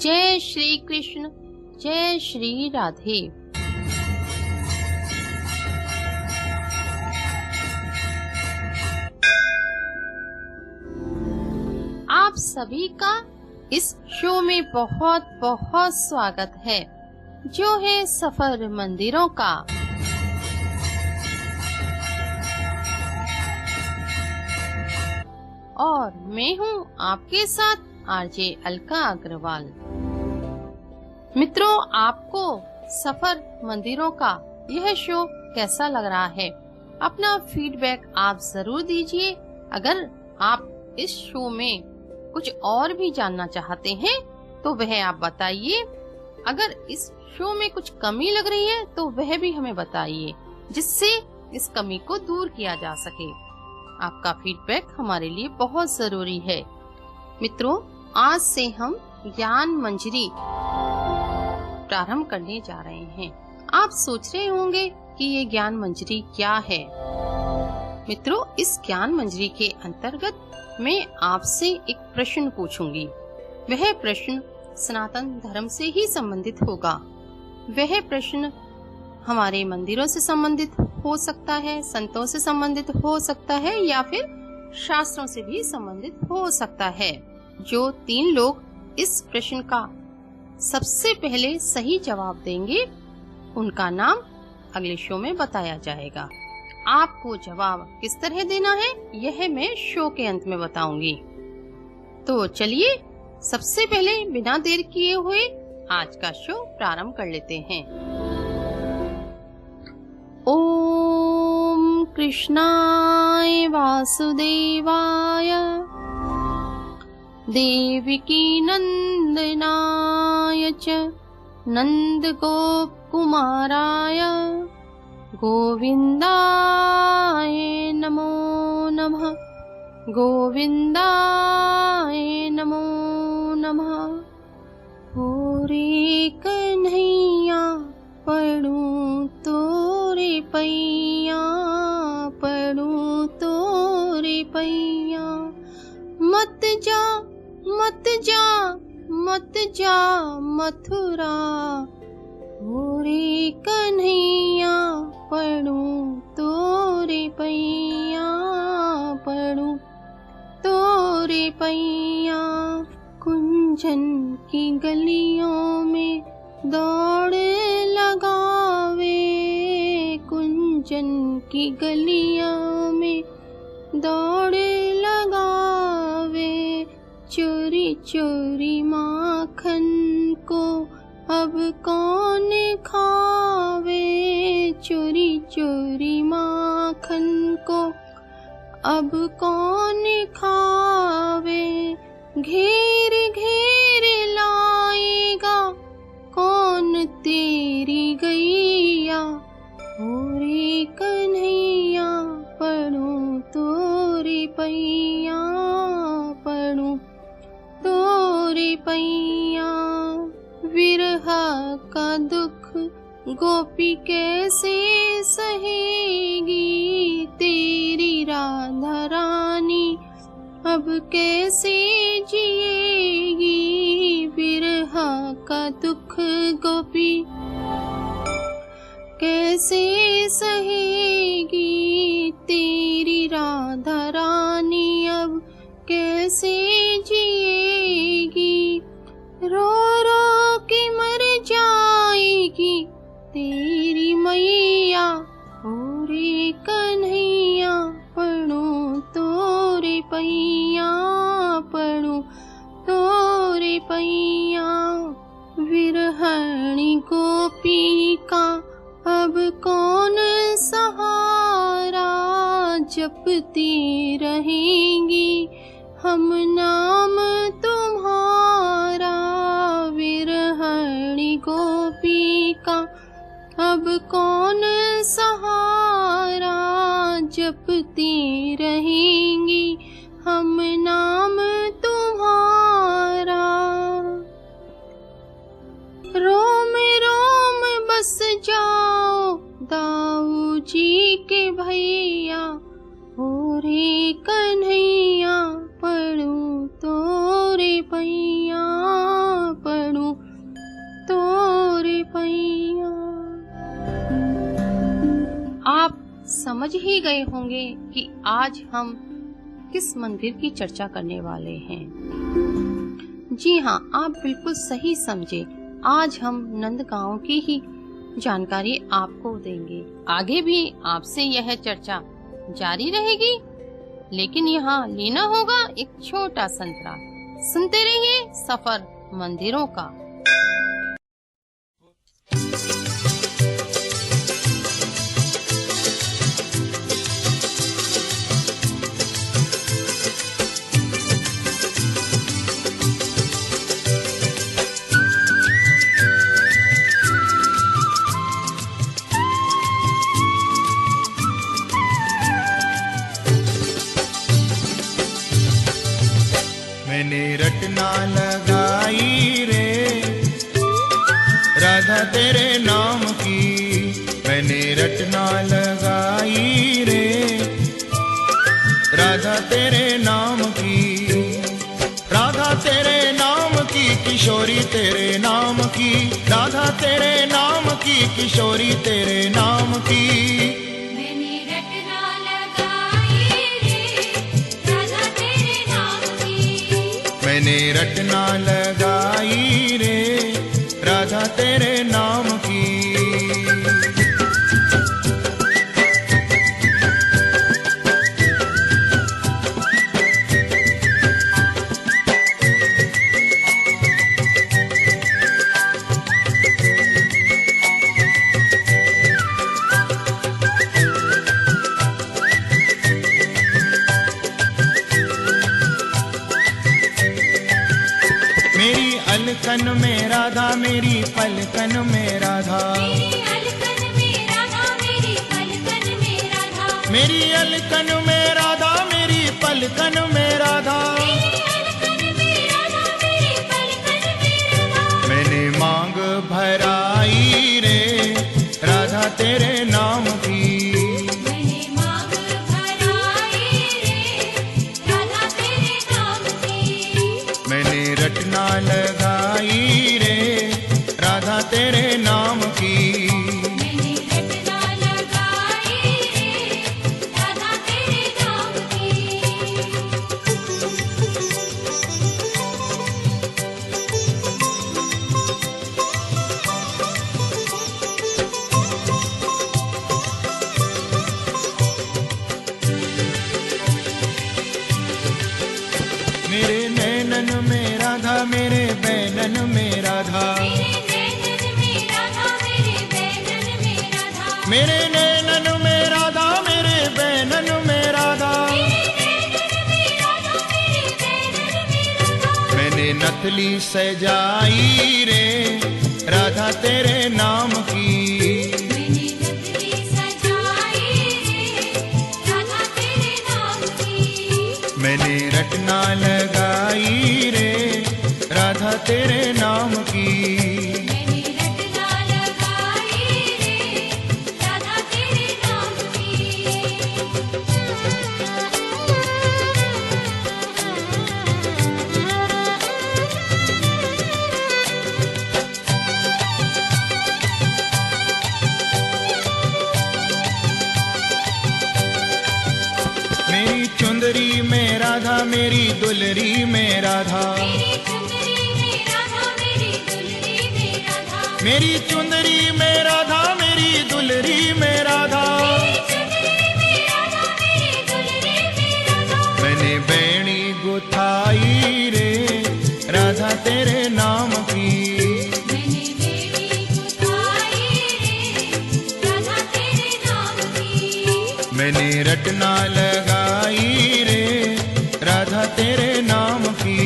जय श्री कृष्ण, जय श्री राधे। आप सभी का इस शो में बहुत बहुत स्वागत है, जो है सफर मंदिरों का। और मैं हूँ आपके साथ आरजे अलका अग्रवाल। मित्रों, आपको सफर मंदिरों का यह शो कैसा लग रहा है? अपना फीडबैक आप जरूर दीजिए। अगर आप इस शो में कुछ और भी जानना चाहते हैं तो वह आप बताइए। अगर इस शो में कुछ कमी लग रही है तो वह भी हमें बताइए, जिससे इस कमी को दूर किया जा सके। आपका फीडबैक हमारे लिए बहुत जरूरी है। मित्रों, आज से हम ज्ञान मंजरी प्रारंभ करने जा रहे हैं। आप सोच रहे होंगे कि ये ज्ञान मंजरी क्या है। मित्रों, इस ज्ञान मंजरी के अंतर्गत मैं आपसे एक प्रश्न पूछूंगी। वह प्रश्न सनातन धर्म से ही संबंधित होगा। वह प्रश्न हमारे मंदिरों से संबंधित हो सकता है, संतों से संबंधित हो सकता है, या फिर शास्त्रों से भी संबंधित हो सकता है। जो 3 लोग इस प्रश्न का सबसे पहले सही जवाब देंगे, उनका नाम अगले शो में बताया जाएगा। आपको जवाब किस तरह देना है, यह मैं शो के अंत में बताऊंगी। तो चलिए, सबसे पहले बिना देर किए हुए आज का शो प्रारंभ कर लेते हैं। ओम कृष्णाय वासुदेवाय देवकी नंदनाय च नंदगोप कुमाराय गोविंदाय नमो नमः, गोविंदाय नमो नमः। होरे कन्हैया पढ़ूं तोरे पैया, पढ़ूं तोरे पैया। मत जा मत जा मत जा मथुरा, होरे कन्हैया पढ़ूं तोरे पैया, पढ़ूं तोरे पैया। कुंजन की गलियों में दौड़ लगावे, कुंजन की गलियों में दौड़ लगावे। चोरी चोरी माखन को अब कौन खावे, चोरी चोरी माखन को अब कौन खावे। घेर घेर लाएगा कौन तेरी गैया, होरे कन्हैया पढ़ूं तोरे पैया, पढ़ूं तोरे पैया। विरहा का दुख गोपी कैसे सहेगी, तेरी राधा रानी अब कैसे जिएगी। विरहा का दुख गोपी कैसे सहेगी, तेरी राधा रानी अब कैसे जिएगी। रो रो के मर जाएगी तेरी मैया, होरे कन्हैया पढ़ूं तोरे पैया, पढ़ूं तोरे पैया। विरहणी गोपी का अब कौन सहारा, जपती रहेंगी हम नाम तुम्हारा। विरहणी गोपी का अब कौन सहारा, जपती रहेंगी हम नाम तुम्हारा। रोम रोम बस जाओ दाऊ जी के भैया, होरे कन्हैया पढ़ूं तोरे पैया, पढ़ूं समझ ही गए होंगे कि आज हम किस मंदिर की चर्चा करने वाले हैं। जी हाँ, आप बिल्कुल सही समझे। आज हम नंदगांव की ही जानकारी आपको देंगे। आगे भी आपसे यह चर्चा जारी रहेगी, लेकिन यहाँ लेना होगा एक छोटा संतरा। सुनते रहिए सफर मंदिरों का। मैंने रटना लगाई रे राधा तेरे नाम की, मैंने रटना लगाई रे राधा तेरे नाम की, राधा तेरे नाम की किशोरी तेरे नाम की, राधा तेरे नाम की किशोरी तेरे नाम की। मैंने रटना लगाई रे राधा तेरे नाम की। मेरी अलकन में राधा, मेरी पलकन में राधा, मेरी अलकन में राधा, मेरी पलकन में राधा, मेरी अलकन में राधा, मेरी पलकन में राधा, मेरी अलकन में राधा, मेरी पलकन में राधा। मैंने मांग भराई रे राधा तेरे नाम की, मैंने मांग भराई रे राधा तेरे नाम की। मैंने रटना लगाई रे राधा तेरे नाम की। मैंने रटना लगाई रे राधा तेरे नाम की। मेरे नैनन में राधा, मेरे बैनन में राधा, मेरे नैनन में राधा, मेरे बैनन में राधा, मेरे नैनन में राधा, मेरे बैनन में राधा। मेरे नैनन में राधा, मेरे बैनन में राधा। मैंने नथली सजाई रे राधा तेरे नाम की, मैंने नथली सजाई रे राधा तेरे नाम की। मैंने रटना लगाई रे राधा तेरे नाम की। मैंने रटना लगाई रे राधा तेरे नाम मेरी चुंदरी में राधा, मेरी दुलरी में राधा, मेरी चुंदरी में राधा, मेरी दुलरी में राधा, मेरी चुंदरी में राधा, मेरी दुलरी में राधा। मेरी चुंदरी में राधा, मेरी दुलरी में राधा। मैंने बैणी गुथाई रे राधा तेरे नाम की, मैंने बेड़ी गुथाई रे राधा तेरे नाम की। मैंने रटना लगाई रे राधा तेरे नाम की।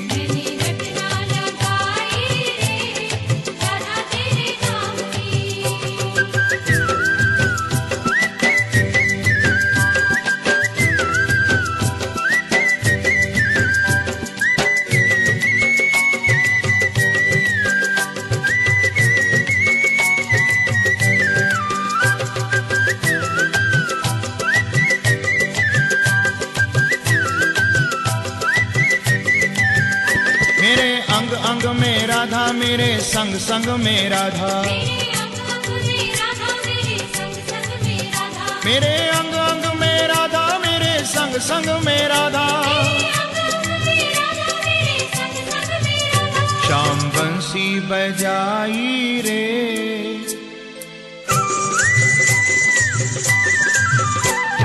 मैंने रटना लगाई रे राधा तेरे नाम की। अंग अंग में राधा, मेरे संग संग में राधा, मेरे अंग अंग में राधा, मेरे संग संग में राधा, मेरे अंग अंग में राधा, मेरे संग संग में राधा, श्याम बंसी बजाई रे।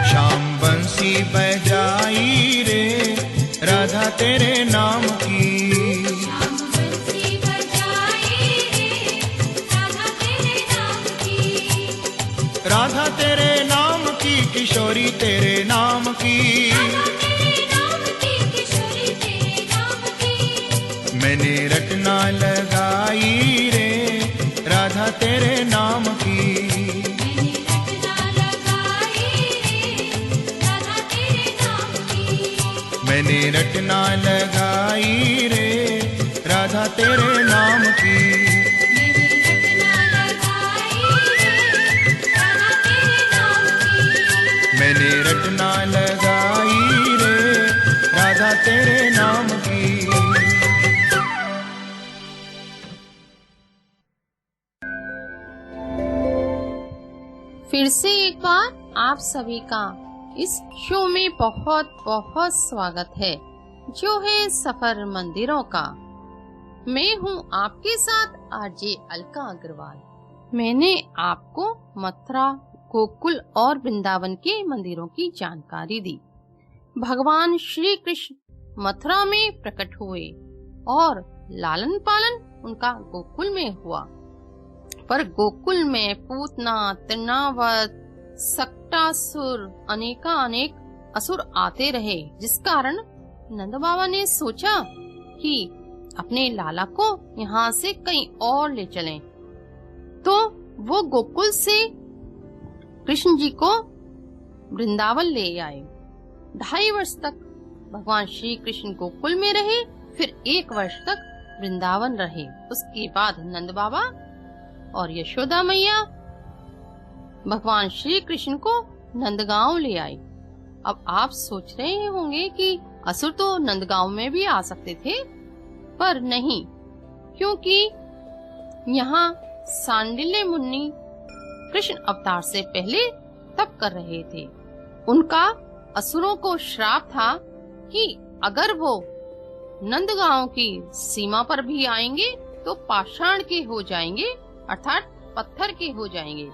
श्याम बंसी बजाई रे, राधा तेरे नाम की। राधा तेरे नाम की, किशोरी तेरे नाम की। मैंने रटना लगाई रे, राधा तेरे नाम की। मैंने रटना लगाई रे, राधा तेरे नाम की। मैंने रटना लगाई रे, राधा तेरे नाम की। फिर से एक बार आप सभी का इस शो में बहुत बहुत स्वागत है, जो है सफर मंदिरों का। मैं हूँ आपके साथ आरजे अलका अग्रवाल। मैंने आपको मथुरा, गोकुल और वृंदावन के मंदिरों की जानकारी दी। भगवान श्री कृष्ण मथुरा में प्रकट हुए और लालन पालन उनका गोकुल में हुआ, पर गोकुल में पूतना, तृणावत, सक्टासुर, अनेक असुर आते रहे, जिस कारण नंद बाबा ने सोचा कि अपने लाला को यहाँ से कहीं और ले चलें। तो वो गोकुल से कृष्ण जी को वृंदावन ले आए। 2.5 वर्ष तक भगवान श्री कृष्ण गोकुल में रहे, फिर 1 वर्ष तक वृंदावन रहे। उसके बाद नंद बाबा और यशोदा मैया भगवान श्री कृष्ण को नंदगांव ले आए। अब आप सोच रहे होंगे कि असुर तो नंदगांव में भी आ सकते थे, पर नहीं, क्योंकि यहाँ सांडिल्य मुनि कृष्ण अवतार से पहले तप कर रहे थे। उनका असुरों को श्राप था कि अगर वो नंदगांव की सीमा पर भी आएंगे तो पाषाण के हो जाएंगे, अर्थात पत्थर के हो जाएंगे।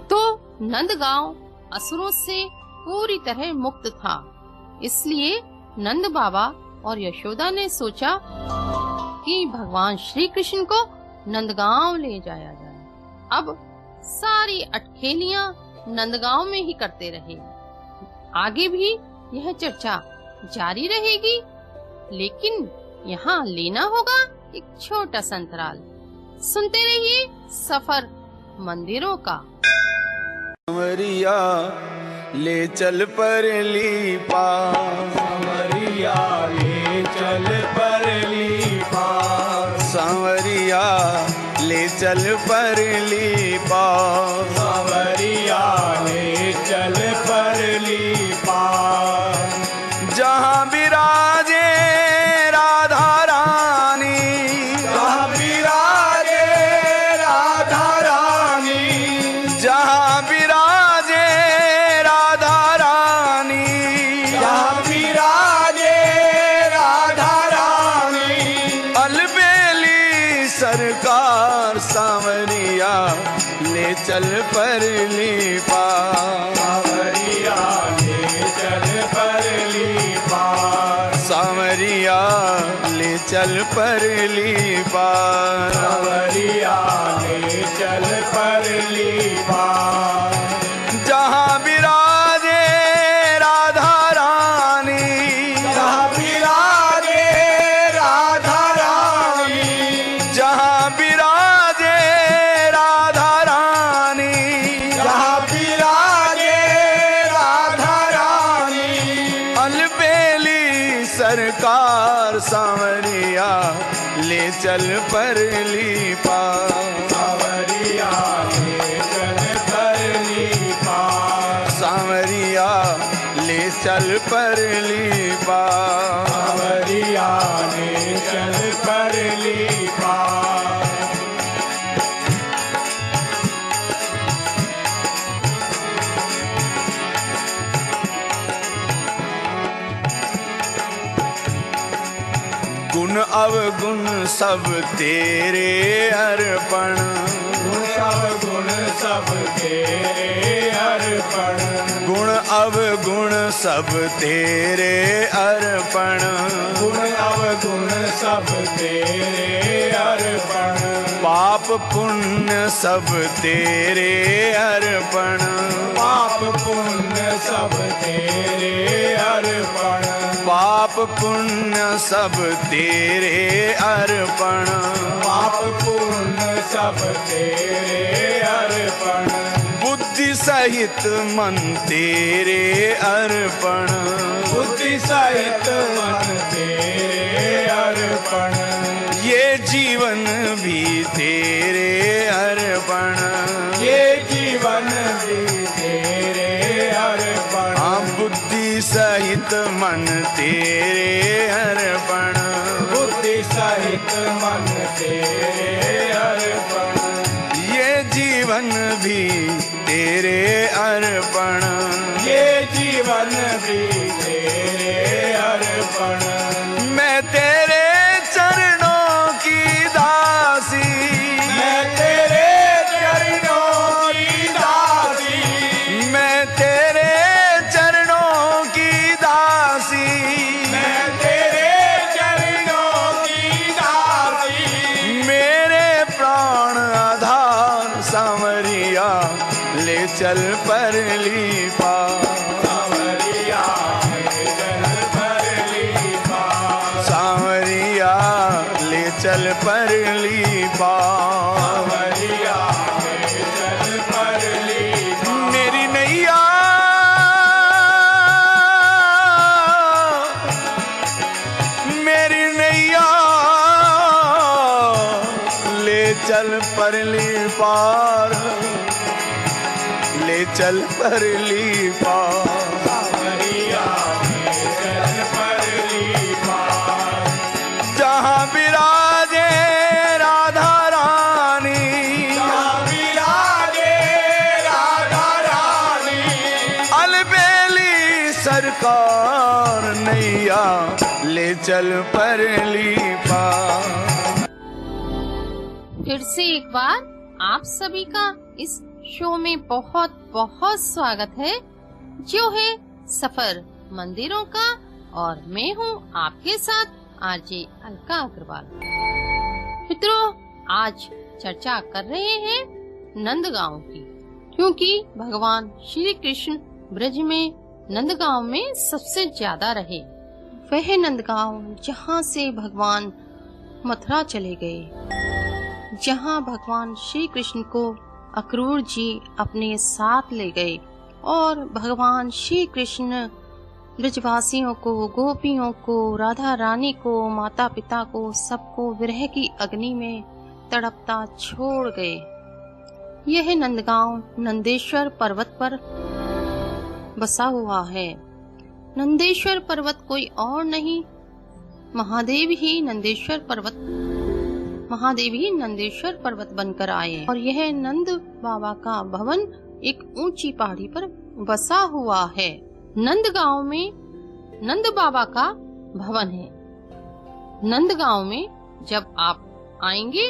तो नंदगांव असुरों से पूरी तरह मुक्त था। इसलिए नंद बाबा और यशोदा ने सोचा कि भगवान श्री कृष्ण को नंदगांव ले जाया जाए। अब सारी अटखेलियां नंदगांव में ही करते रहे। आगे भी यह चर्चा जारी रहेगी, लेकिन यहाँ लेना होगा एक छोटा सा अंतराल। सुनते रहिए सफर मंदिरों का। सांवरिया ले चल परली पार, सांवरिया ले चल परली पार, सांवरिया ले चल परली पार, सांवरिया ले चल परली पार। जहाँ विराजे राधा रानी, जहाँ विराजे राधा रानी, जहाँ विराजे राधा रानी, जहाँ विराजे राधा रानी। अलबेली सरकार सांवरिया ले चल परली पार, सांवरिया ले चल परली पार, सांवरिया ले चल परली पार, सांवरिया ले चल परली पार। जहाँ विराजे राधा रानी, जहाँ विराजे राधा रानी, जहाँ विराजे राधा रानी, जहाँ विराजे राधा रानी। अलबेली सरकार सांवरिया ले चल परली पार, सांवरिया ले चल परली पार, सांवरिया ले चल परली पार, सांवरिया ले चल परली पार। गुण अवगुण सब तेरे अर्पण, गुण सब तेरे अर्पण, गुण अवगुण सब तेरे अर्पण, गुण अवगुण सब तेरे अर्पण, पाप पुण्य सब तेरे अर्पण, पाप पुण्य सब तेरे अर्पण, पाप पुण्य सब तेरे अर्पण, पाप पुण्य सब तेरे अर्पण, बुद्धि सहित मन तेरे अर्पण, बुद्धि सहित मन तेरे अर्पण, ये जीवन भी तेरे अर्पण, ये जीवन भी तेरे अर्पण, हाँ बुद्धि सहित मन तेरे अर्पण, बुद्धि सहित मन तेरे अर्पण, ये जीवन भी तेरे अर्पण, ये जीवन भी तेरे अर्पण, मैं तेरे चरणों की दासी, मैं तेरे चरणों की दासी, मैं तेरे चरणों की दासी, मैं तेरे चरणों की दासी, मेरे प्राण आधार सांवरिया ले चल परली पार, सांवरिया ले चल परली पार, सांवरिया ले चल परली पार, सांवरिया ले चल परली पार, मेरी नैया मेरी नैया ले चल परली पार, ले चल परली पार, सांवरिया ले चल परली पार, जहाँ विराजे राधा रानी, जहाँ विराजे राधा रानी, अलबेली सरकार नैया ले चल परली पार। फिर से एक बार आप सभी का इस शो में बहुत बहुत स्वागत है, जो है सफर मंदिरों का, और मैं हूँ आपके साथ आरजे अलका अग्रवाल। मित्रों, आज चर्चा कर रहे हैं नंदगांव की, क्योंकि भगवान श्री कृष्ण ब्रज में नंदगांव में सबसे ज्यादा रहे। वह नंदगांव जहाँ से भगवान मथुरा चले गए, जहाँ भगवान श्री कृष्ण को अक्रूर जी अपने साथ ले गए और भगवान श्री कृष्ण ब्रजवासियों को, गोपियों को, राधा रानी को, माता पिता को, सबको विरह की अग्नि में तड़पता छोड़ गए। यह नंदगांव नंदेश्वर पर्वत पर बसा हुआ है। नंदेश्वर पर्वत कोई और नहीं, महादेव ही नंदेश्वर पर्वत बनकर आए, और यह नंद बाबा का भवन एक ऊंची पहाड़ी पर बसा हुआ है। नंदगांव में नंद बाबा का भवन है। नंदगांव में जब आप आएंगे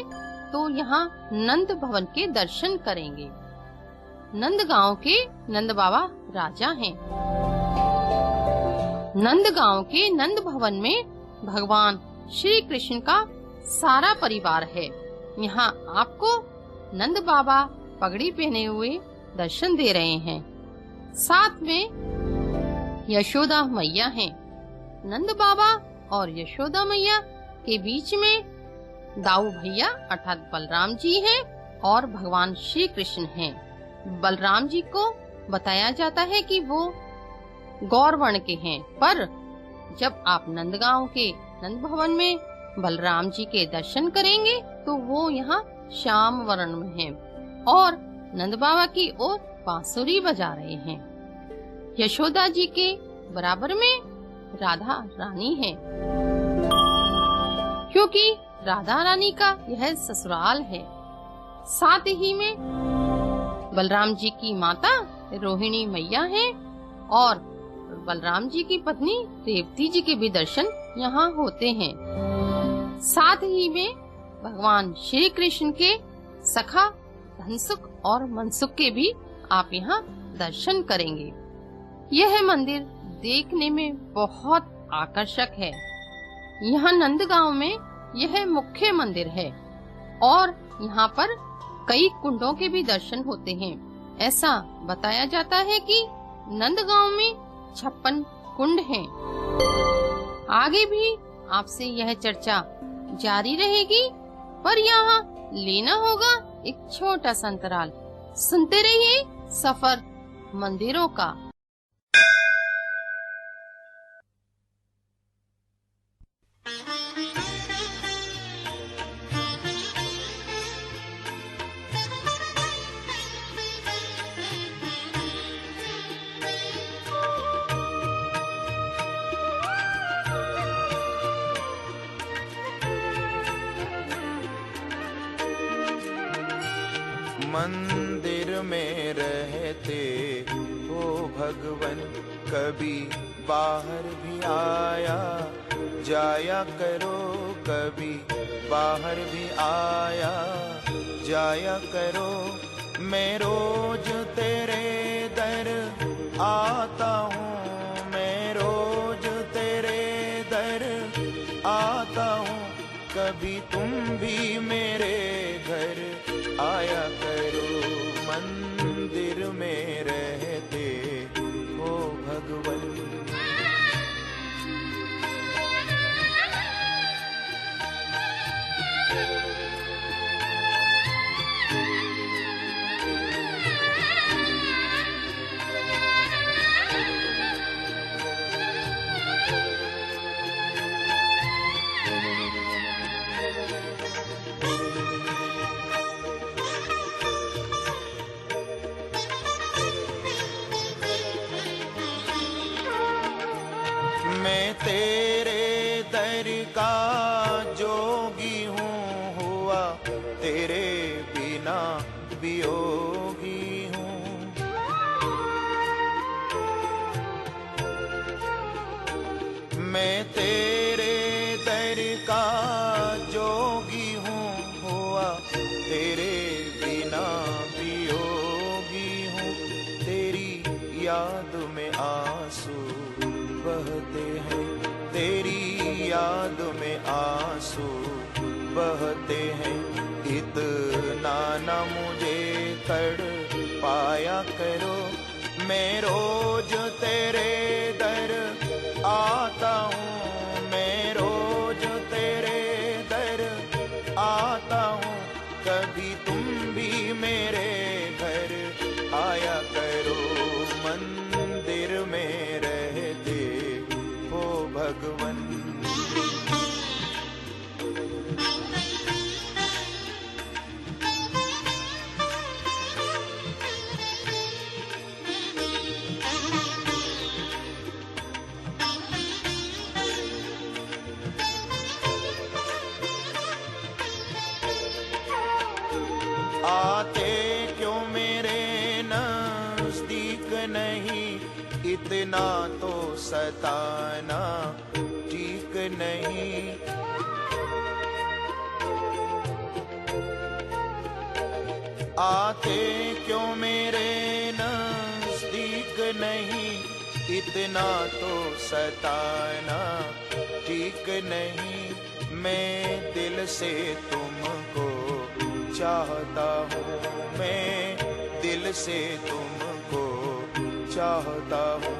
तो यहाँ नंद भवन के दर्शन करेंगे। नंदगांव के नंद बाबा राजा हैं। नंदगांव के नंद भवन में भगवान श्री कृष्ण का सारा परिवार है। यहाँ आपको नंद बाबा पगड़ी पहने हुए दर्शन दे रहे हैं। साथ में यशोदा मैया हैं। नंद बाबा और यशोदा मैया के बीच में दाऊ भैया अर्थात बलराम जी हैं और भगवान श्री कृष्ण हैं। बलराम जी को बताया जाता है कि वो गौर वर्ण के हैं, पर जब आप नंदगांव के नंद भवन में बलराम जी के दर्शन करेंगे तो वो यहाँ श्याम वर्ण में हैं और नंद बाबा की ओर बांसुरी बजा रहे हैं। यशोदा जी के बराबर में राधा रानी है, क्योंकि राधा रानी का यह ससुराल है। साथ ही में बलराम जी की माता रोहिणी मैया है और बलराम जी की पत्नी रेवती जी के भी दर्शन यहाँ होते हैं। साथ ही में भगवान श्री कृष्ण के सखा धनसुख और मनसुख के भी आप यहाँ दर्शन करेंगे। यह मंदिर देखने में बहुत आकर्षक है। यहाँ नंदगांव में यह मुख्य मंदिर है और यहाँ पर कई कुंडों के भी दर्शन होते हैं। ऐसा बताया जाता है कि नंदगांव में 56 कुंड हैं। आगे भी आपसे यह चर्चा जारी रहेगी, पर यहाँ लेना होगा एक छोटा सा अंतराल। सुनते रहिए सफर मंदिरों का। मंदिर में रहते हो भगवन, कभी बाहर भी आया जाया करो, कभी बाहर भी आया जाया करो। मैं रोज तेरे दर आता हूँ, मैं रोज तेरे दर आता हूँ, कभी तुम भी मेरे घर आया करो। मंदिर में रहते हो भगवन। मैं तेरे दर का जोगी हूँ, हुआ तेरे बिना वियोगी हूँ। मैं तेरे दर का जोगी हूँ, हुआ तेरे बिना वियोगी हूँ। तेरी याद में आंसू बहते हैं, तेरी याद में आंसू बहते हैं। इतना ना मुझे तड़ पाया करो, मैं रोज तेरे दर आता हूँ, मैं रोज तेरे दर आता हूँ, कभी तुम भी मेरे घर आया करो। मंदिर में रहते हो भगवन। आते क्यों मेरे नजदीक नहीं, इतना तो सताना ठीक नहीं। आते क्यों मेरे नजदीक नहीं, इतना तो सताना ठीक नहीं। मैं दिल से तुमको चाहता हूँ, मैं दिल से तुमको चाहता हूँ,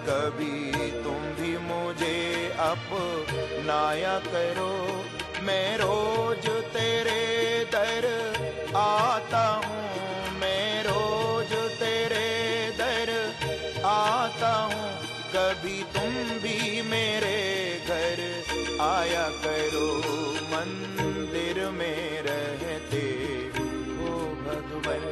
कभी तुम भी मुझे अपनाया करो। मैं रोज तेरे दर आता हूँ, मैं रोज तेरे दर आता हूँ, कभी तुम भी मेरे घर आया करो। मंदिर में रहते हो भगवन।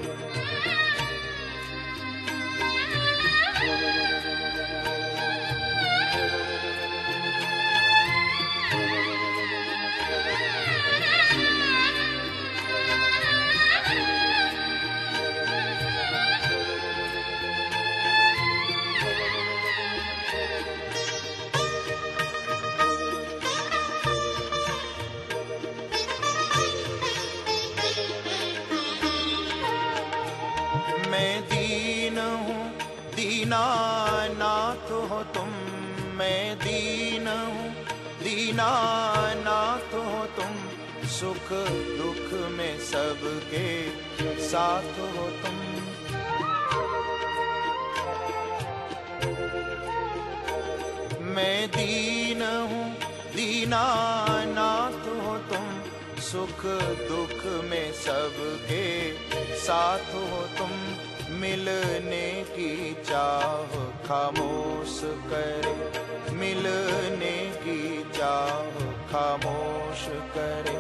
दीनानाथ हो तुम, सुख दुख में सबके साथ हो तुम। मैं दीन हूँ दीनानाथ हो तुम, सुख दुख में सबके साथ हो तुम। मिलने की चाह खामोश करे, मिलने की चाह खामोश करे।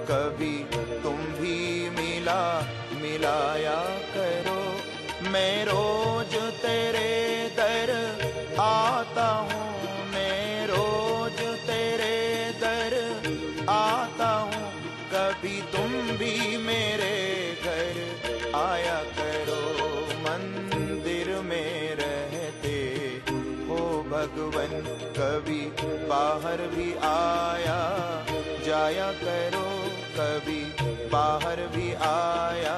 कभी तुम भी मिलाया करो। मैं रोज तेरे दर आता हूँ, मैं रोज तेरे दर आता हूँ। कभी तुम भी मेरे घर आया करो। मंदिर में रहते हो भगवन, कभी बाहर भी आया जाया करो। कभी बाहर भी आया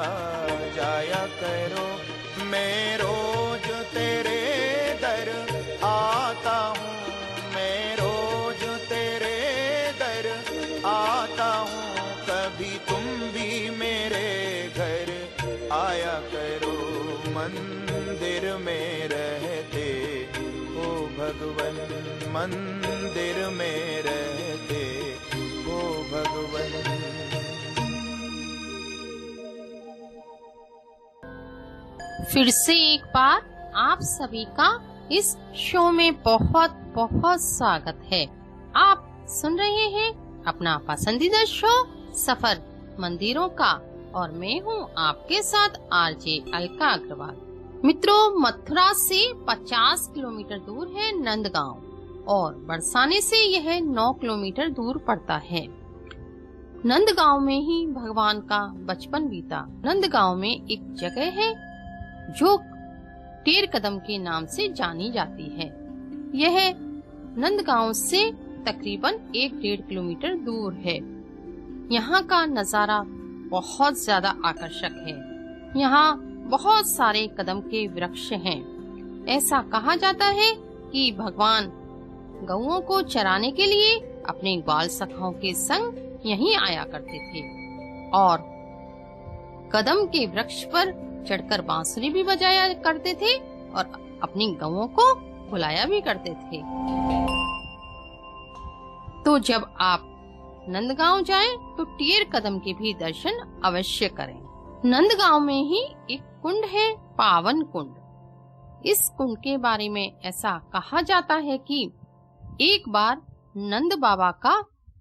जाया करो। मैं रोज तेरे दर आता हूँ, मैं रोज तेरे दर आता हूँ। कभी तुम भी मेरे घर आया करो। मंदिर में रहते हो भगवन, मंदिर में रहते हो भगवन। फिर से एक बार आप सभी का इस शो में बहुत बहुत स्वागत है। आप सुन रहे हैं अपना पसंदीदा शो सफर मंदिरों का, और मैं हूं आपके साथ आरजे अलका अग्रवाल। मित्रों, मथुरा से 50 किलोमीटर दूर है नंदगांव, और बरसाने से यह 9 किलोमीटर दूर पड़ता है। नंदगांव में ही भगवान का बचपन बीता। नंदगांव में एक जगह है जो टेर कदम के नाम से जानी जाती है। यह नंदगांव से तकरीबन 1-1.5 किलोमीटर दूर है। यहाँ का नजारा बहुत ज्यादा आकर्षक है। यहाँ बहुत सारे कदम के वृक्ष हैं। ऐसा कहा जाता है कि भगवान गौओं को चराने के लिए अपने ग्वाल सखाओं के संग यहीं आया करते थे, और कदम के वृक्ष पर चढ़कर बांसुरी भी बजाया करते थे और अपनी गौओं को बुलाया भी करते थे। तो जब आप नंदगांव जाएं तो टेर कदम के भी दर्शन अवश्य करें। नंदगांव में ही एक कुंड है, पावन कुंड। इस कुंड के बारे में ऐसा कहा जाता है कि एक बार नंद बाबा का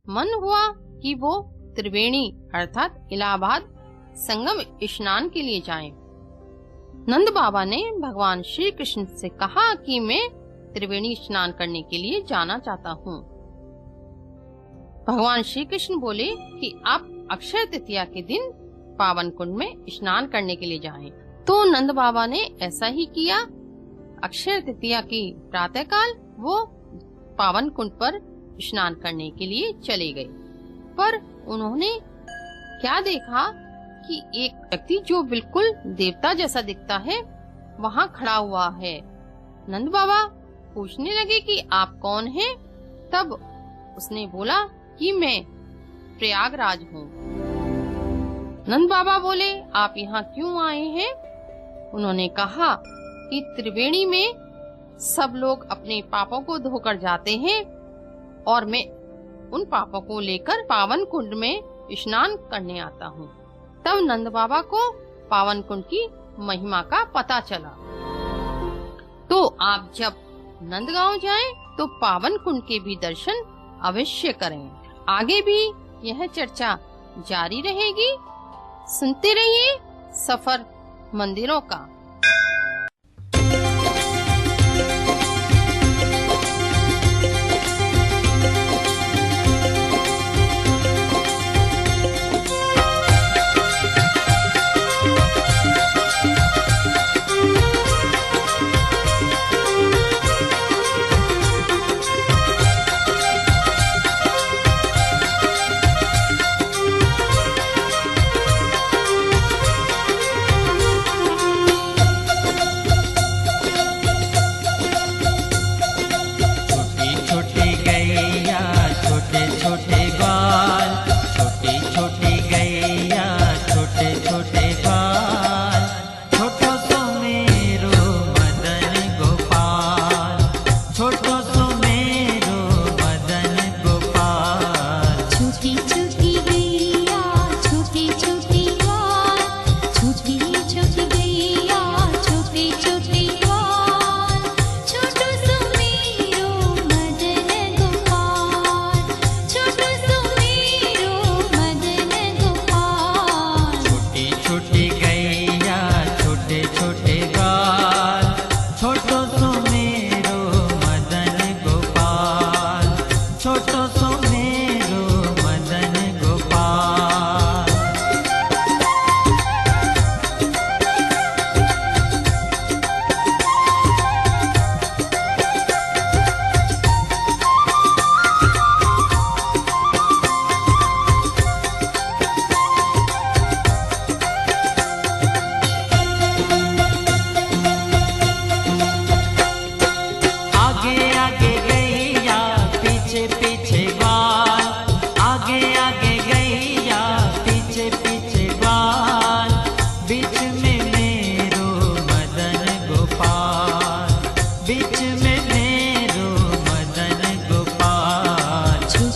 मन हुआ कि वो त्रिवेणी अर्थात इलाहाबाद संगम स्नान के लिए जाएं। नंद बाबा ने भगवान श्री कृष्ण से कहा कि मैं त्रिवेणी स्नान करने के लिए जाना चाहता हूँ। भगवान श्री कृष्ण बोले कि आप अक्षय तृतीया के दिन पावन कुंड में स्नान करने के लिए जाएं। तो नंद बाबा ने ऐसा ही किया। अक्षय तृतीया की प्रातःकाल वो पावन कुंड पर स्नान करने के लिए चले गए। पर उन्होंने क्या देखा कि एक व्यक्ति जो बिल्कुल देवता जैसा दिखता है वहाँ खड़ा हुआ है। नंद बाबा पूछने लगे कि आप कौन हैं? तब उसने बोला कि मैं प्रयागराज हूँ। नंद बाबा बोले, आप यहाँ क्यों आए हैं? उन्होंने कहा कि त्रिवेणी में सब लोग अपने पापों को धोकर जाते हैं और मैं उन पापों को लेकर पावन कुंड में स्नान करने आता हूँ। तब नंद बाबा को पावन कुंड की महिमा का पता चला। तो आप जब नंदगांव जाएं तो पावन कुंड के भी दर्शन अवश्य करें। आगे भी यह चर्चा जारी रहेगी। सुनते रहिए सफर मंदिरों का।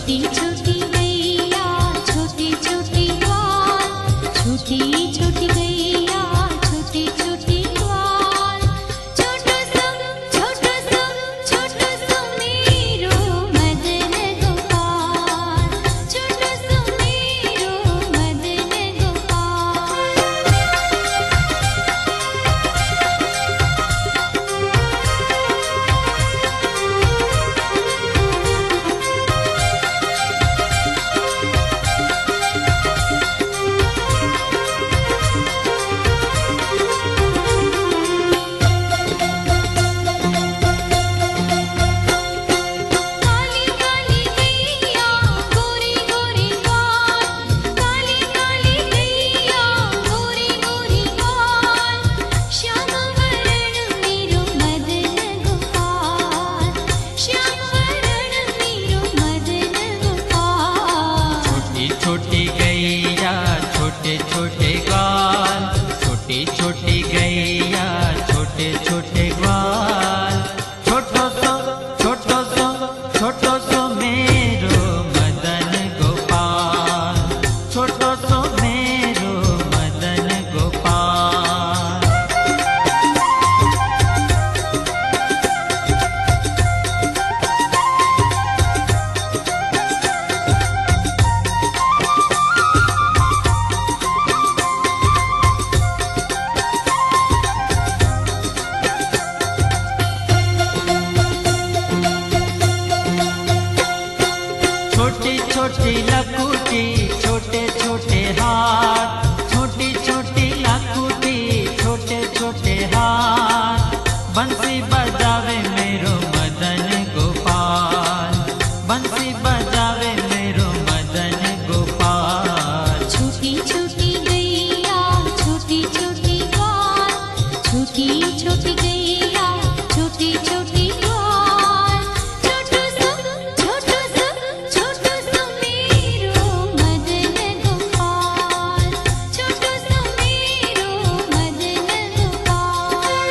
छोटी छोटी गैया छोटी छोटी ग्वाल छोटी छोटी गैया छोटी छोटी ग्वाल छोटो सो मेरो मदन गोपाल छोटो सो मेरो मदन गोपाल काली काली गैया गोरी गोरी गाल काली काली गैया गोरी गोरी गाल श्याम वरण मेरो मदन गोपाल श्याम वरण मेरो मदन गोपाल छोटी छोटी गैया छोटे छोटे ग्वाल छोटी छोटी गैया छोटे छोटे ग्वाल छोटो सो मेरो मदन गोपाल छोटो सो मेरो मदन गोपाल छोटी छोटी लकुटी छोटे छोटे हाथ छोटी छोटी लकुटी छोटे छोटे हाथ बंसी बजावे मेरो मदन गोपाल बंसी बजावे मेरो मदन गोपाल छोटी छोटी गैया छोटी छोटी ग्वाल छोटी छोटी गैया छोटी छोटी ग्वाल छोटो सो मेरो मदन गोपाल छोटो सो मेरो मदन गोपाल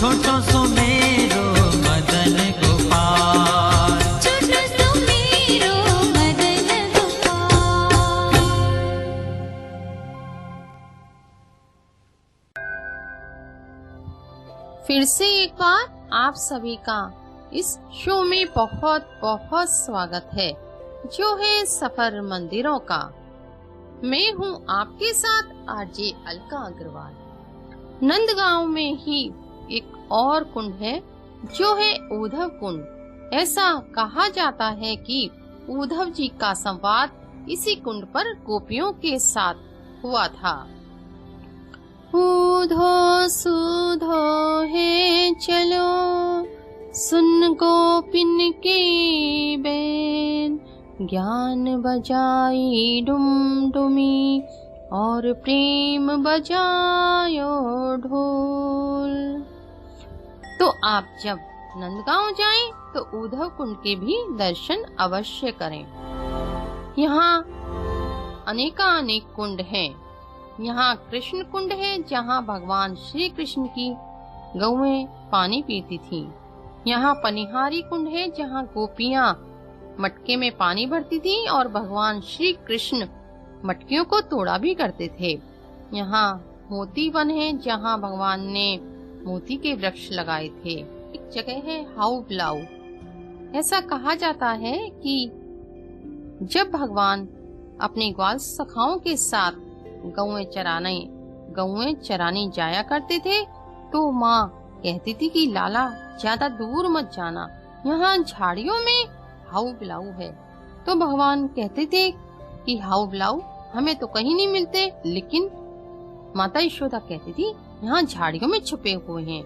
छोटो सुमेरो मदन गोपाल। छोटो सुमेरो मदन गोपाल। फिर से एक बार आप सभी का इस शो में बहुत बहुत स्वागत है, जो है सफर मंदिरों का। मैं हूँ आपके साथ आरजे अलका अग्रवाल। नंदगांव में ही एक और कुंड है, जो है उद्धव कुंड। ऐसा कहा जाता है कि उद्धव जी का संवाद इसी कुंड पर गोपियों के साथ हुआ था। ऊधो सुधो है चलो, सुन गोपिन की बैन, ज्ञान बजाई डुमडुमी और प्रेम बजायो ढोल। तो आप जब नंदगांव जाएं तो उद्धव कुंड के भी दर्शन अवश्य करें। यहाँ अनेकानेक कुंड हैं। यहाँ कृष्ण कुंड है, जहाँ भगवान श्री कृष्ण की गौएं पानी पीती थीं। यहाँ पनिहारी कुंड है, जहाँ गोपियाँ मटके में पानी भरती थीं और भगवान श्री कृष्ण मटकियों को तोड़ा भी करते थे। यहाँ मोती वन है, जहाँ भगवान ने मोती के वृक्ष लगाए थे। एक जगह है हाउ ब्लाऊ। ऐसा कहा जाता है कि जब भगवान अपने ग्वाल सखाओं के साथ गौएं चराने जाया करते थे, तो माँ कहती थी कि लाला ज्यादा दूर मत जाना, यहाँ झाड़ियों में हाउ ब्लाऊ है। तो भगवान कहते थे कि हाउ ब्लाऊ हमें तो कहीं नहीं मिलते, लेकिन माता यशोदा कहती थी यहाँ झाड़ियों में छुपे हुए हैं।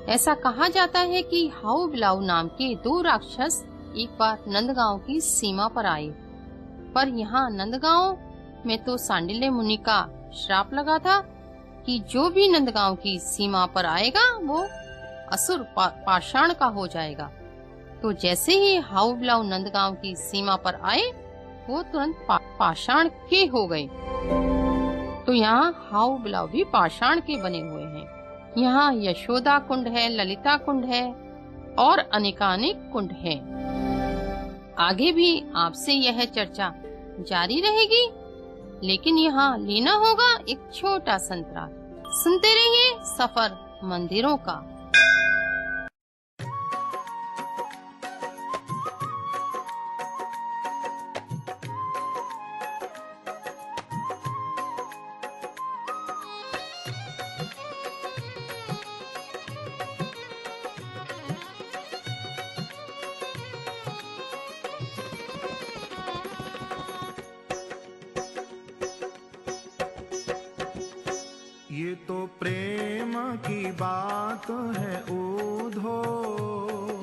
ऐसा कहा जाता है कि हाउ ब्लाऊ नाम के दो राक्षस एक बार नंदगांव की सीमा पर आए, पर यहाँ नंदगांव में तो सांडिल्य मुनि का श्राप लगा था कि जो भी नंदगांव की सीमा पर आएगा वो असुर पाषाण का हो जाएगा। तो जैसे ही हाउ ब्लाऊ नंदगांव की सीमा पर आए, वो तुरंत पाषाण के हो गए। तो यहाँ हाउ ब्लाऊ भी पाषाण के बने हुए हैं। यहाँ यशोदा कुंड है, ललिता कुंड है और अनेकानेक कुंड है। आगे भी आपसे यह चर्चा जारी रहेगी, लेकिन यहाँ लेना होगा एक छोटा संतरा। सुनते रहिए सफर मंदिरों का। ये तो प्रेम की बात है ऊधो,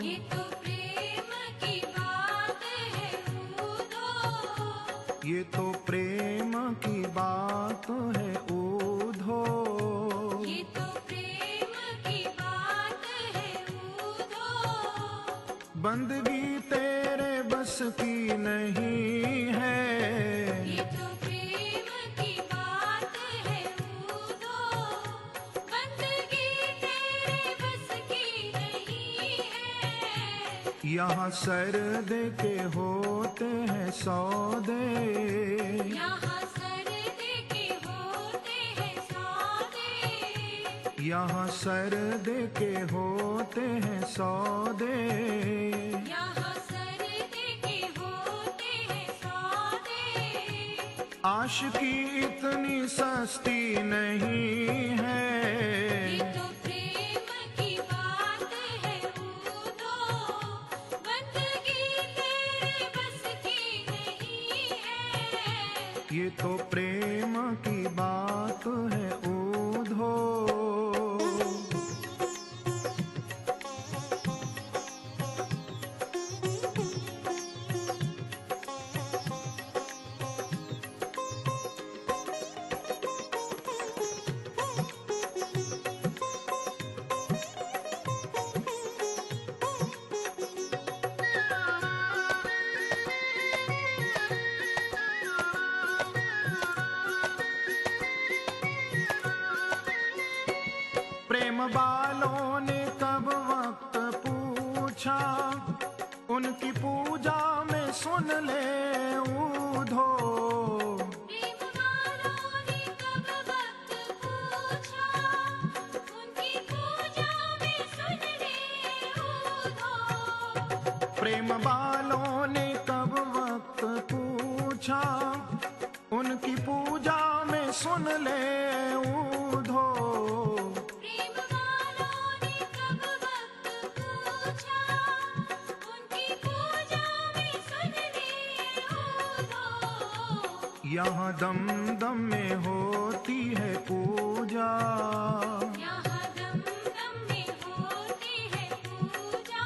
ये तो प्रेम की बात है ऊधो। ये तो प्रेम की बात है ऊधो। ये तो प्रेम की बात है ऊधो। बंदगी तेरे बस की नहीं है। ये तो प्रेम की बात है ऊधो। बंदगी तेरे बस की नहीं है। यहाँ सर दे के होते हैं सौदे। यहाँ सर दे के होते हैं सौदे। यहाँ सर दे के होते हैं सौदे। यहाँ सर दे के होते हैं सौदे। आशिकी इतनी सस्ती नहीं है। ये तो प्रेम की बात है ऊधो। बंदगी तेरे बस की नहीं है। ये तो प्रेम की बात है ऊधो। प्रेम बालों पूछा, उनकी पूजा में सुन ले ऊधो। प्रेम वालों ने कब वक्त पूछा, उनकी पूजा में सुन ले ऊधो। प्रेम वालों ने कब वक्त पूछा, उनकी पूजा में सुन ले ऊधो। प्रेम वालों ने कब वक्त पूछा, उनकी पूजा में सुन ले ऊधो। यहाँ दम दम में होती है पूजा, यहाँ दम दम में होती है पूजा।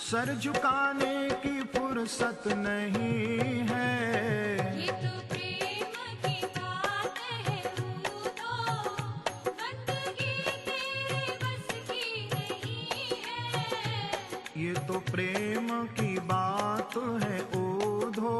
सर झुकाने की फुर्सत नहीं है। ये तो प्रेम की बात है ऊधो, बंदगी तेरे बस की नहीं है। ये तो प्रेम की बात है ऊधो।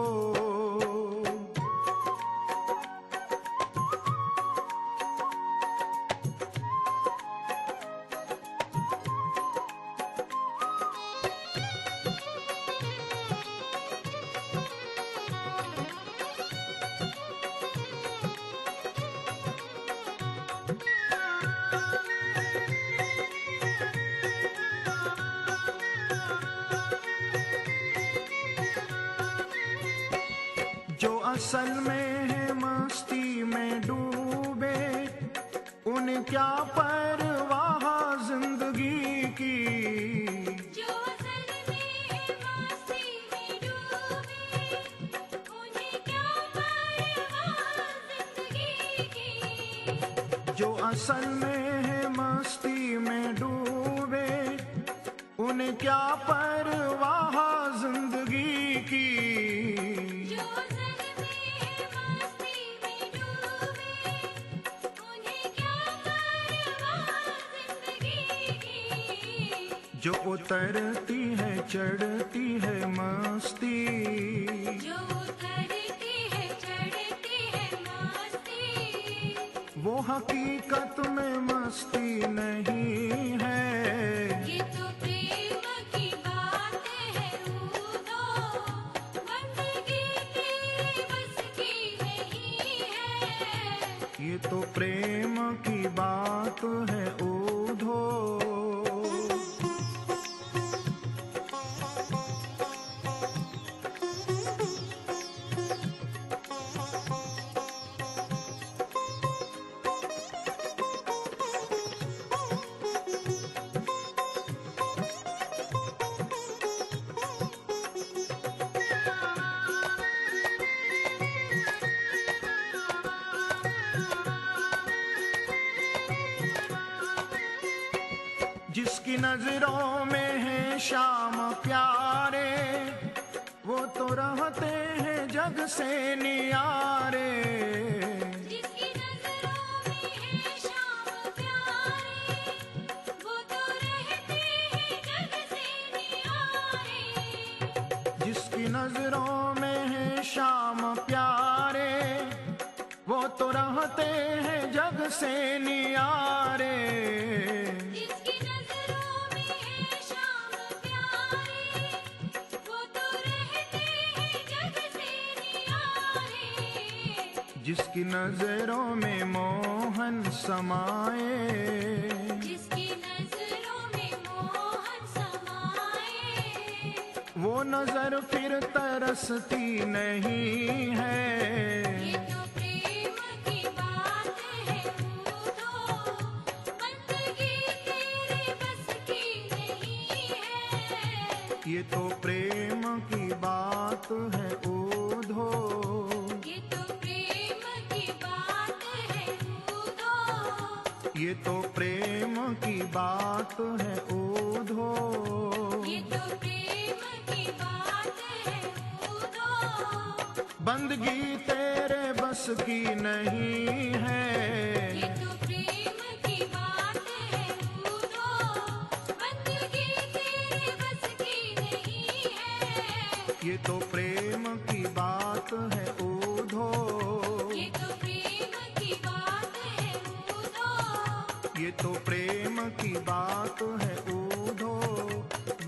जो असल में है मस्ती में डूबे, उन्हें क्या परवाह जिंदगी की। जो असल में है मस्ती में डूबे, उन्हें क्या परवाह जिंदगी की। जो असल में है मस्ती में डूबे, उन्हें क्या परवाह जिंदगी की। जो असल में है मस्ती में डूबे, उन्हें क्या परवाह जिंदगी की। जो उतरती है चढ़ती है मस्ती, जो उतरती है चढ़ती है मस्ती। वो हकीकत में मस्ती नहीं है। ये तो प्रेम की बात है ऊधो, बंदगी तेरे बस की नहीं है। ये तो प्रेम की बात है ऊधो। जिसकी नजरों में है शाम प्यारे, वो तो रहते हैं जग से नियारे। जिसकी नजरों में है शाम प्यारे, वो तो रहते हैं जग से नियारे। जिसकी नजरों में है शाम प्यारे, वो तो रहते हैं जग से नियारे। जिसकी नजरों में है शाम प्यारे, वो तो रहते हैं जग से नियारे। जिसकी नजरों में मोहन समाए, जिसकी नजरों में मोहन समाए। वो नजर फिर तरसती नहीं है। ये तो प्रेम की बात है ऊधो, बंदगी तेरे बस की नहीं है। ये तो प्रेम की बात है ऊधो। ये तो प्रेम की बात है ऊधो, ये तो प्रेम की बात है ऊधो। ये तो प्रेम की बात है ऊधो। बंदगी तेरे बस की नहीं है। ये तो प्रेम की बात है ऊधो, बंदगी तेरे बस की नहीं है। ये तो प्रेम की बात है ऊधो। ये तो प्रेम की बात है ऊधो। ये तो प्रेम की बात है ऊधो।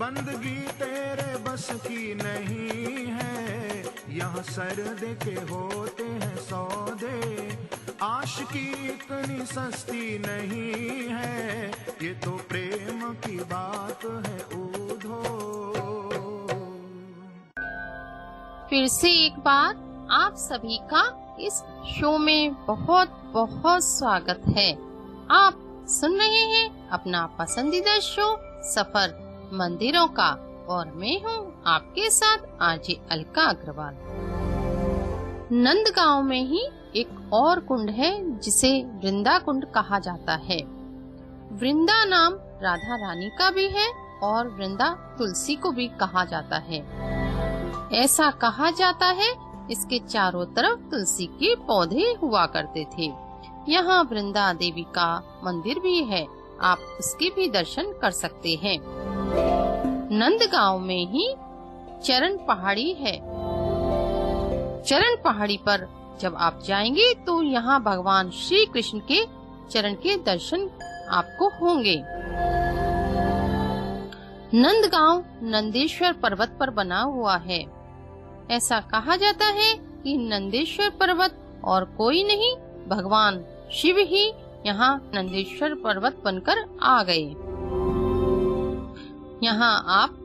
बंदगी तेरे बस की नहीं है, यहाँ सर्दे के होते हैं सौदे, आशिकी इतनी सस्ती नहीं है, ये तो प्रेम की बात है ऊधो। फिर से एक बार आप सभी का इस शो में बहुत बहुत स्वागत है। आप सुन रहे हैं अपना पसंदीदा शो सफर मंदिरों का, और मैं हूँ आपके साथ आरजे अलका अग्रवाल। नंदगांव में ही एक और कुंड है जिसे वृंदा कुंड कहा जाता है। वृंदा नाम राधा रानी का भी है और वृंदा तुलसी को भी कहा जाता है। ऐसा कहा जाता है इसके चारों तरफ तुलसी के पौधे हुआ करते थे। यहाँ वृंदा देवी का मंदिर भी है, आप उसके भी दर्शन कर सकते हैं। नंदगांव में ही चरण पहाड़ी है। चरण पहाड़ी पर जब आप जाएंगे तो यहाँ भगवान श्री कृष्ण के चरण के दर्शन आपको होंगे। नंदगांव नंदेश्वर पर्वत पर बना हुआ है। ऐसा कहा जाता है कि नंदेश्वर पर्वत और कोई नहीं, भगवान शिव ही यहाँ नंदेश्वर पर्वत बनकर आ गए। यहाँ आप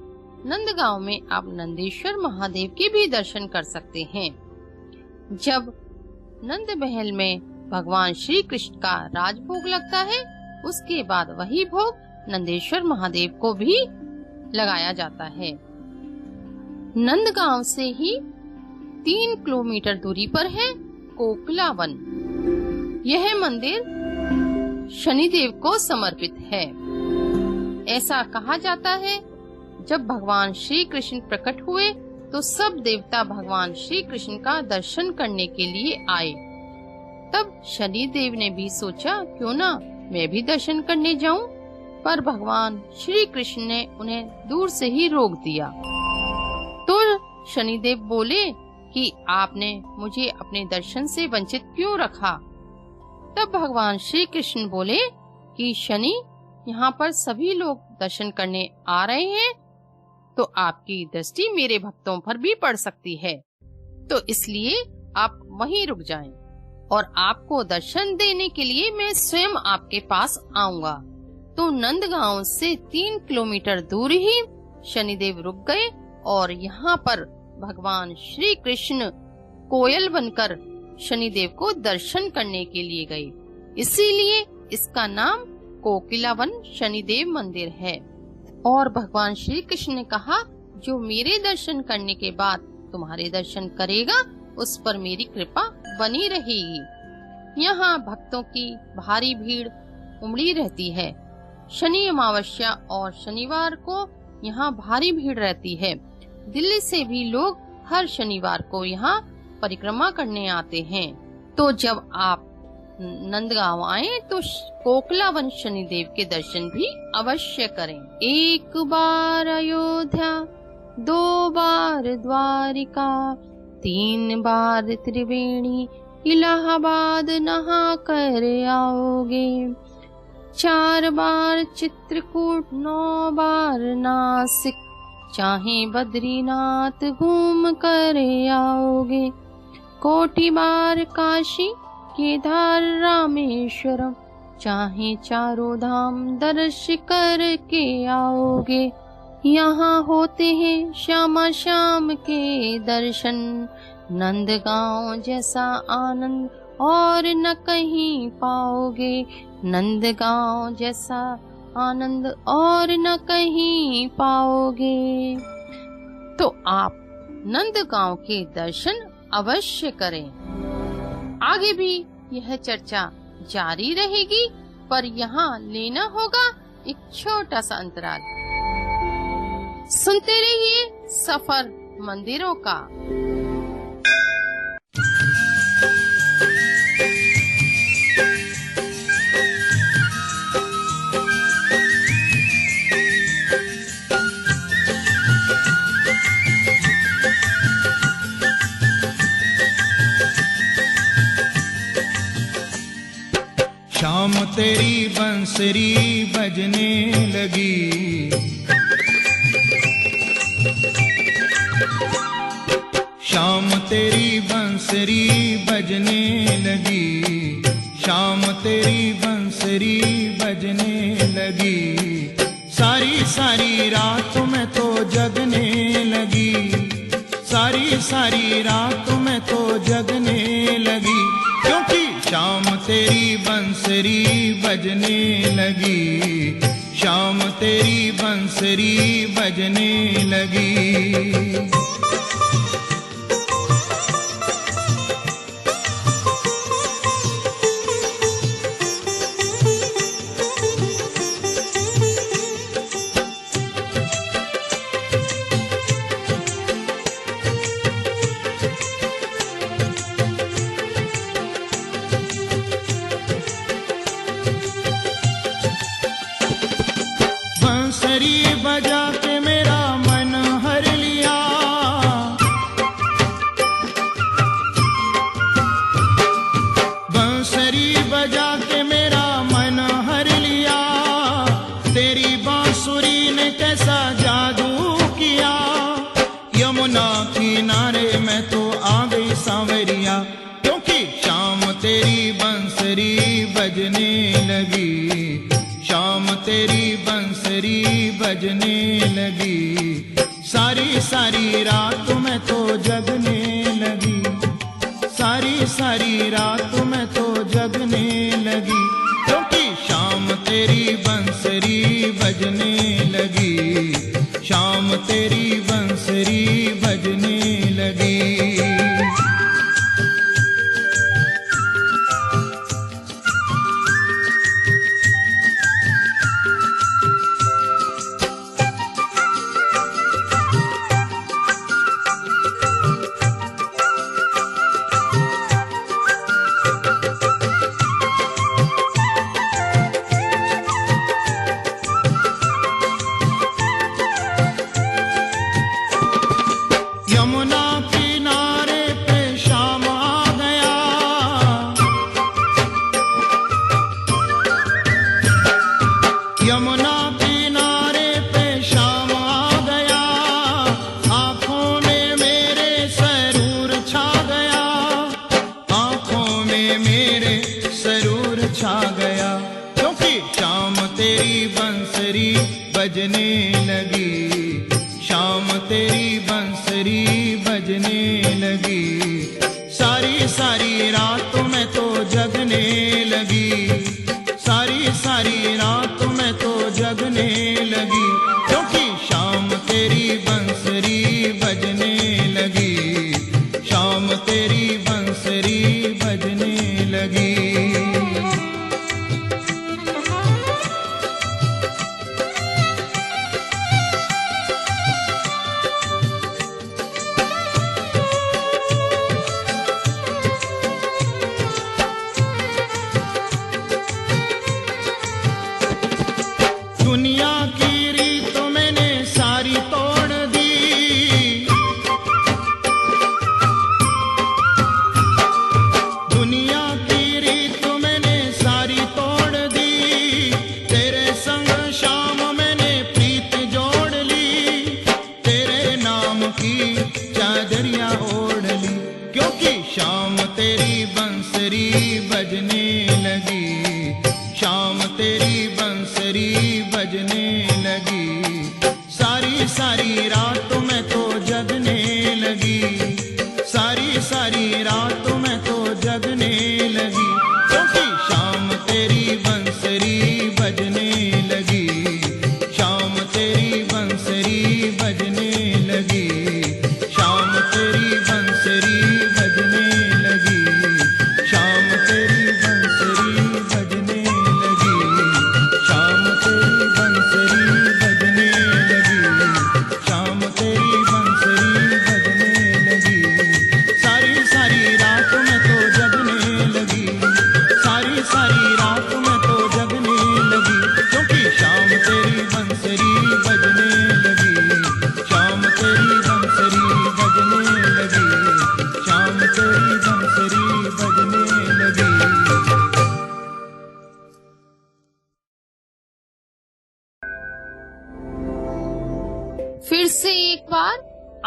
नंदगांव में आप नंदेश्वर महादेव के भी दर्शन कर सकते हैं। जब नंद महल में भगवान श्री कृष्ण का राजभोग लगता है, उसके बाद वही भोग नंदेश्वर महादेव को भी लगाया जाता है। नंदगांव से ही 3 किलोमीटर दूरी पर है कोकिला वन। यह मंदिर शनिदेव को समर्पित है। ऐसा कहा जाता है जब भगवान श्री कृष्ण प्रकट हुए तो सब देवता भगवान श्री कृष्ण का दर्शन करने के लिए आए। तब शनिदेव ने भी सोचा क्यों ना मैं भी दर्शन करने जाऊं, पर भगवान श्री कृष्ण ने उन्हें दूर से ही रोक दिया। तो शनिदेव बोले कि आपने मुझे अपने दर्शन से वंचित क्यों रखा। तब भगवान श्री कृष्ण बोले कि शनि, यहाँ पर सभी लोग दर्शन करने आ रहे हैं तो आपकी दृष्टि मेरे भक्तों पर भी पड़ सकती है, तो इसलिए आप वहीं रुक जाएं और आपको दर्शन देने के लिए मैं स्वयं आपके पास आऊंगा। तो नंदगांव से 3 किलोमीटर दूर ही शनिदेव रुक गए और यहाँ पर भगवान श्री कृष्ण कोयल बनकर शनिदेव को दर्शन करने के लिए गए। इसीलिए इसका नाम कोकिला वन शनिदेव मंदिर है। और भगवान श्री कृष्ण ने कहा, जो मेरे दर्शन करने के बाद तुम्हारे दर्शन करेगा उस पर मेरी कृपा बनी रहेगी। यहाँ भक्तों की भारी भीड़ उमड़ी रहती है। शनि अमावस्या और शनिवार को यहाँ भारी भीड़ रहती है। दिल्ली से भी लोग हर शनिवार को यहाँ परिक्रमा करने आते हैं। तो जब आप नंदगांव आए तो कोकिला वन शनिदेव के दर्शन भी अवश्य करें। 1 बार अयोध्या, 2 बार द्वारिका, 3 बार त्रिवेणी, इलाहाबाद नहा कर आओगे, 4 बार चित्रकूट, 9 बार नासिक, चाहे बद्रीनाथ घूम कर आओगे, कोटि बार काशी, केदार, रामेश्वरम, चाहे चारों धाम दर्श करके आओगे। यहाँ होते हैं श्यामा श्याम के दर्शन, नंदगांव जैसा आनंद और न कहीं पाओगे, नंदगांव जैसा आनंद और न कहीं पाओगे। तो आप नंदगांव के दर्शन अवश्य करें। आगे भी यह चर्चा जारी रहेगी, पर यहाँ लेना होगा एक छोटा सा अंतराल। सुनते रहिए सफर मंदिरों का। शाम तेरी बंसरी बजने लगी, बंसरी बजने लगी, शाम तेरी बंसरी बजने लगी। सारी सारी रात में तो जगने लगी, सारी सारी रात में तो जगने लगी, क्योंकि शाम तेरी बंसरी बजने लगी, शाम तेरी बंसरी बजने लगी। बंसरी बजा के मेरा मन हर लिया, बंसरी बजा के मेरा मन हर लिया। तेरी बांसुरी ने कैसा जादू किया, यमुना किनारे में तो आ गई सांवरिया, क्योंकि शाम तेरी बंसरी बजने लगी, शाम तेरी बंसरी बजने लगी। सारी सारी रात में तो जगने लगी, सारी सारी रात में तो जगने लगी, क्योंकि शाम तेरी बंसरी बजने लगी, शाम तेरी बंसरी बजने लगी। यमुना किनारे पे शाम आ गया, यमुना किनारे पे शाम आ गया। आंखों में मेरे सरूर छा गया, आंखों में मेरे सरूर छा गया, क्योंकि शाम तेरी बंसरी बजने लगी, शाम तेरी बंसरी बजने लगी। सारी सारी रात में तो जगने लगी, सारी सारी रात में तो जगने लगी, क्योंकि शाम तेरी बंसरी बजने लगी, शाम तेरी बंसरी बजने लगी। दुनिया की रीत मैंने सारी तोड़ दी, दुनिया की रीत मैंने सारी तोड़ दी। तेरे संग शाम मैंने प्रीत जोड़ ली, तेरे नाम की चादरिया ओढ़ ली, क्योंकि शाम तेरी बंसरी बजने लगी, शाम तेरी बंसरी बजने लगी। सारी सारी रात में तो जगने लगी, सारी सारी रात में तो जगने लगी, क्योंकि शाम तेरी बंसरी बजने लगी, शाम तेरी बंसरी बजने लगी, शाम तेरी बंसरी बजने लगी, शाम तेरी बंसरी बजने लगी, शाम तेरी बंसरी बजने लगी, शाम तेरी बंसरी बजने लगी। सारी सारी रात में तो जगने लगी, सारी सारी रात में तो जगने लगी, क्योंकि शाम तेरी बंसरी बजने लगी, शाम तेरी बंसरी बजने लगी, शाम तेरी बंसरी बजने लगी। फिर से एक बार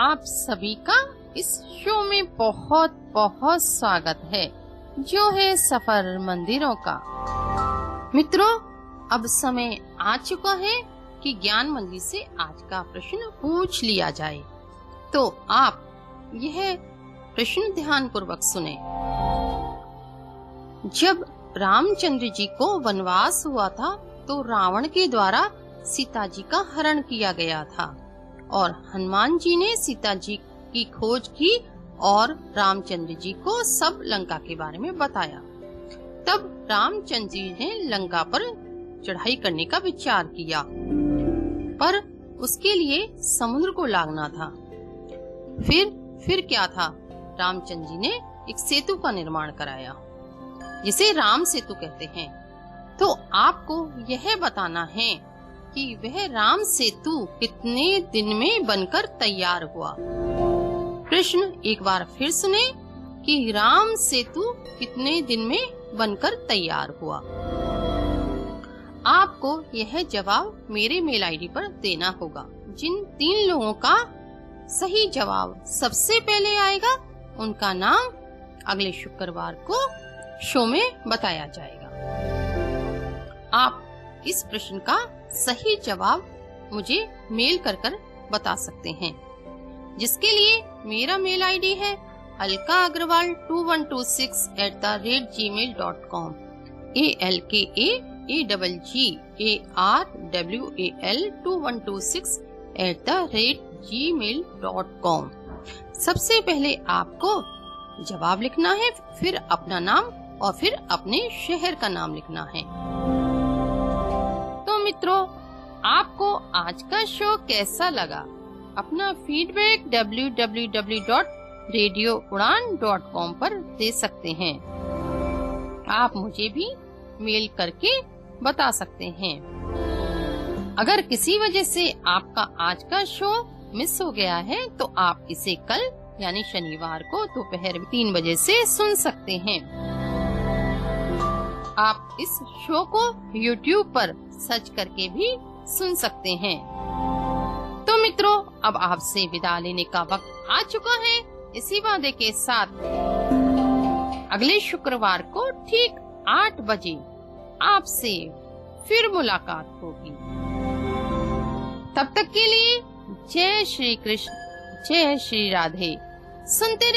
आप सभी का इस शो में बहुत बहुत स्वागत है, जो है सफर मंदिरों का। मित्रों, अब समय आ चुका है कि ज्ञान मंदिर से आज का प्रश्न पूछ लिया जाए। तो आप यह प्रश्न ध्यान पूर्वक सुने। जब रामचंद्र जी को वनवास हुआ था तो रावण के द्वारा सीता जी का हरण किया गया था और हनुमान जी ने सीता जी की खोज की और रामचंद्र जी को सब लंका के बारे में बताया। तब रामचंद्र जी ने लंका पर चढ़ाई करने का विचार किया, पर उसके लिए समुद्र को लागना था। फिर क्या था, रामचंद्र जी ने एक सेतु का निर्माण कराया, जिसे राम सेतु कहते हैं। तो आपको यह बताना है कि वह राम सेतु कितने दिन में बनकर तैयार हुआ। प्रश्न एक बार फिर सुने कि राम सेतु कितने दिन में बनकर तैयार हुआ। आपको यह जवाब मेरे मेल आईडी पर देना होगा। जिन 3 लोगों का सही जवाब सबसे पहले आएगा, उनका नाम अगले शुक्रवार को शो में बताया जाएगा। आप इस प्रश्न का सही जवाब मुझे मेल कर बता सकते हैं, जिसके लिए मेरा मेल आईडी है alkaagarwal2126@gmail.com alkaagarwal2126@gmail.com। सबसे पहले आपको जवाब लिखना है, फिर अपना नाम और फिर अपने शहर का नाम लिखना है। तो मित्रों, आपको आज का शो कैसा लगा? अपना फीडबैक www.radioudan.com पर दे सकते हैं। आप मुझे भी मेल करके बता सकते हैं। अगर किसी वजह से आपका आज का शो मिस हो गया है तो आप इसे कल यानी शनिवार को दोपहर 3 बजे से सुन सकते हैं। आप इस शो को YouTube पर सर्च करके भी सुन सकते हैं। तो मित्रों, अब आपसे विदा लेने का वक्त आ चुका है। इसी वादे के साथ अगले शुक्रवार को ठीक 8 बजे आपसे फिर मुलाकात होगी। तब तक के लिए जय श्री कृष्ण, जय श्री राधे। सुनते रहिए